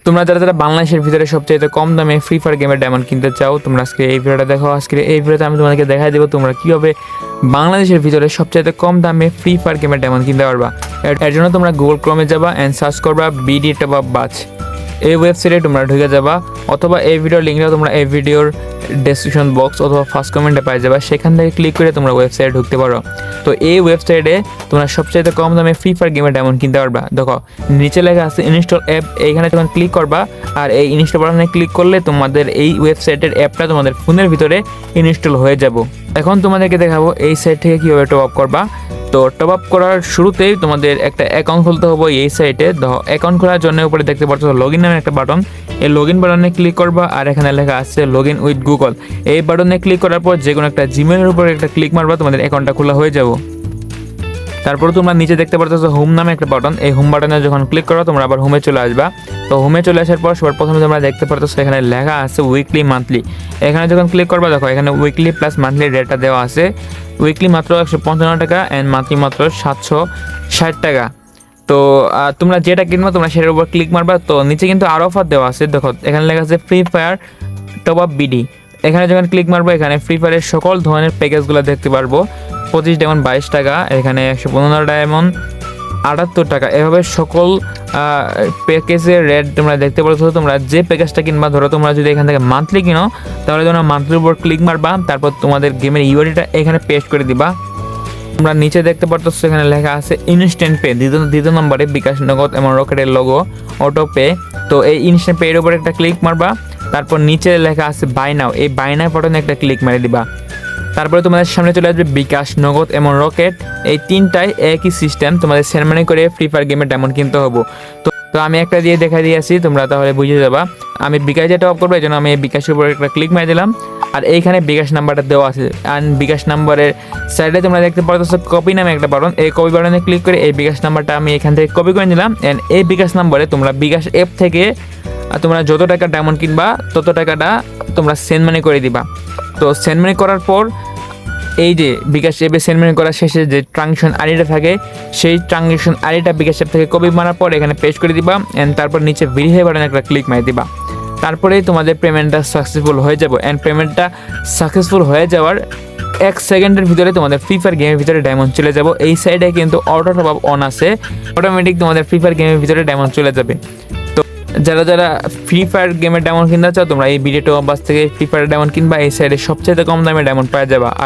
তোমরা যারা যারা বাংলাদেশের ভিতরে সবচেয়ে কম দামে ফ্রি ফায়ার গেমের ডায়মন্ড কিনতে চাও, তোমরা আজকে এই ভিডিওটা দেখো। আজকে এই ভিডিওতে আমি তোমাদেরকে দেখাই দেবো তোমরা কীভাবে বাংলাদেশের ভিতরে সবচেয়ে কম দামে ফ্রি ফায়ার গেমের ডায়মন্ড কিনতে পারবা। এর জন্য তোমরা গুগল ক্রোমে যাবা অ্যান্ড সার্চ করবা বিডি টপ আপ বাচ। এই ওয়েবসাইটে তোমরা ঢুকে যাবা, অথবা এই ভিডিওর লিঙ্কটা তোমরা এই ভিডিওর ডেসক্রিপশন বক্স অথবা ফার্স্ট কমেন্টে পাই যাবা, সেখান থেকে ক্লিক করে তোমরা ওয়েবসাইটে ঢুকতে পারো। তো এই ওয়েবসাইটে তোমরা সবচেয়ে কম দামে ফ্রি ফায়ার গেমের ডায়মন্ড কিনতে পারবা। দেখো নিচে লেখা আছে ইনস্টল অ্যাপ, এইখানে তোমরা ক্লিক করবা, আর এই ইনস্টল বাটনে ক্লিক করলে তোমাদের এই ওয়েবসাইটের অ্যাপটা তোমাদের ফোনের ভিতরে ইনস্টল হয়ে যাব। এখন তোমাদেরকে দেখাবো এই সাইট থেকে কীভাবে টপ আপ করবা। তো টপ আপ করার শুরুতেই তোমাদের একটা অ্যাকাউন্ট খুলতে হবে এই সাইটে। দেখো অ্যাকাউন্ট খোলার জন্য উপরে দেখতে পাচ্ছ লগ ইন নামে একটা বাটন, এই লগ ইন বাটনে ক্লিক করবা, আর এখানে লেখা আছে লগ ইন উইথ গুগল। এই বাটনে ক্লিক করার পর যে কোনো একটা জিমেলের উপরে একটা ক্লিক মারবা, তোমাদের অ্যাকাউন্টটা খোলা হয়ে যাব। তারপর তোমরা নিচে দেখতে পাচ্ছ হোম নামে একটা বাটন, এই হোম বাটনে যখন ক্লিক করো তোমরা আবার হোমে চলে আসবা। তো হোমে চলে আসার পর সবার প্রথমে তোমরা দেখতে পাচ্ছ এখানে লেখা আছে উইকলি মান্থলি। এখানে যখন ক্লিক করবা দেখো এখানে উইকলি প্লাস মান্থলি রেটটা দেওয়া আছে। উইকলি মাত্র 155 টাকা অ্যান্ড মান্থলি মাত্র 760 টাকা। তো তোমরা যেটা কিনবা তোমরা সেটার উপর ক্লিক মারবা। তো নিচে কিন্তু আরও অফার দেওয়া আছে, দেখো এখানে লেখা আছে free fire top up BD. এখানে যখন ক্লিক মারবো এখানে ফ্রি ফায়ারের সকল ধরনের প্যাকেজগুলো দেখতে পারবো। 25 ডায়মন্ড 22 টাকা, এখানে 115 ডায়মন্ড 78 টাকা, এভাবে সকল প্যাকেজের রেট তোমরা দেখতে পাচ্ছ। তোমরা যে প্যাকেজটা কিনবা, ধরো তোমরা যদি এখান থেকে মান্থলি কিনো তাহলে তোমরা মান্থলির উপর ক্লিক মারবা, তারপর তোমাদের গেমের ইউআইডিটা এখানে পেস্ট করে দিবা। তোমরা নিচে দেখতে পাচ্ছ এখানে লেখা আছে ইনস্ট্যান্ট পে, দ্বিতীয় নম্বরে বিকাশ নগদ এবং রকেটের লোগো অটো পে। তো এই ইনস্ট্যান্ট পে এর উপর একটা ক্লিক মারবা, তারপর নিচে লেখা আছে বাই নাও, এই বাই নাও বাটনে একটা ক্লিক মেরে দিবা। তারপরে তোমাদের সামনে চলে আসবে বিকাশ নগদ এবং রকেট, এই তিনটাই একই সিস্টেম, তোমাদের সেরেমনি করে ফ্রি ফায়ার গেমের ডায়মন্ড কিনতে হবো। তো আমি একটা দিয়ে দেখা দিয়েছি, তোমরা তাহলে বুঝে যাবা। আমি বিকাশ যেটা অফ করবো এই জন্য আমি এই বিকাশের উপর একটা ক্লিক মেরে দিলাম, আর এইখানে বিকাশ নাম্বারটা দেওয়া আছে। আর বিকাশ নাম্বারের সাইডে তোমরা দেখতে পাচ্ছ কপি নামে একটা বাটন, এই কপি বাটনে ক্লিক করে এই বিকাশ নাম্বারটা আমি এখান থেকে কপি করে নিলাম। অ্যান্ড এই বিকাশ নাম্বারে তোমরা বিকাশ অ্যাপ থেকে তোমরা যত টাকা ডায়মন্ড কিনবা তত টাকাটা তোমরা সেন্ড মানি করে দিবা। তো সেন্ড মানি করার পর এই যে বিকাশ অ্যাপে সেন্ড মানি করার শেষে যে ট্রানজ্যাকশন আইডিটা থাকে, সেই ট্রানজ্যাকশন আইডিটা বিকাশ অ্যাপ থেকে কপি মারার পর এখানে পেস্ট করে দিবা। অ্যান্ড তারপর নিচে ভেরিফাই বাটনে একটা ক্লিক মারি দিবা। তারপরেই তোমাদের পেমেন্টটা সাকসেসফুল হয়ে যাবে। অ্যান্ড পেমেন্টটা সাকসেসফুল হয়ে যাওয়ার 1 সেকেন্ডের ভিতরে তোমাদের ফ্রি ফায়ার গেমের ভিতরে ডায়মন্ড চলে যাব। এই সাইডে কিন্তু অটো টপ আপ অন আছে, অটোমেটিক তোমাদের ফ্রি ফায়ার গেমের ভিতরে ডায়মন্ড চলে যাবে। তো যারা যারা ফ্রি ফায়ার গেমের ডায়মন্ড কিনতে চাও তোমরা এই বিডি টপ আপ বাস থেকে ফ্রি ফায়ার ডায়মন্ড কিনবা, এই সাইডে সবচেয়ে কম দামে ডায়মন্ড পাওয়া যাবে। আর